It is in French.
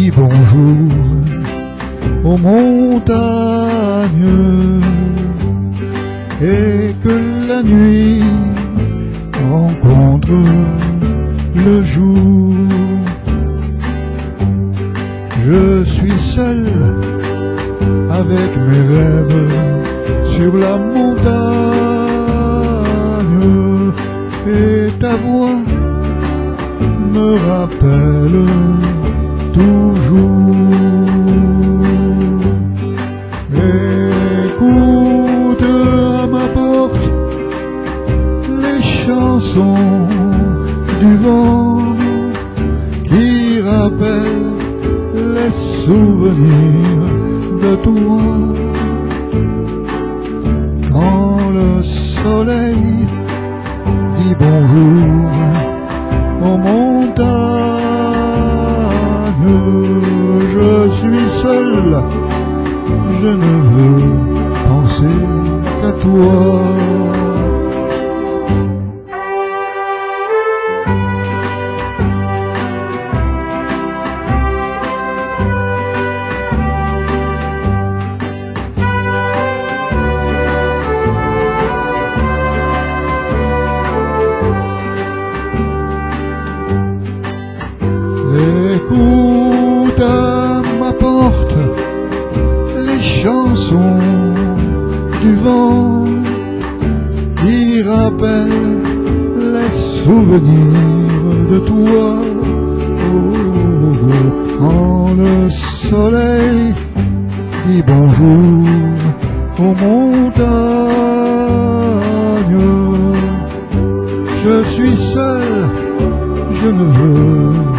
dis bonjour aux montagnes et que la nuit rencontre le jour. Je suis seul avec mes rêves sur la montagne et ta voix me rappelle toujours. Écoute à ma porte les chansons du vent qui rappellent les souvenirs de toi. Quand le soleil dit bonjour aux montagnes, je suis seul, je ne veux penser qu'à toi. Écoute à ma porte les chansons du vent qui rappellent les souvenirs de toi. Oh, quand le soleil dit bonjour aux montagnes, je suis seul, je ne veux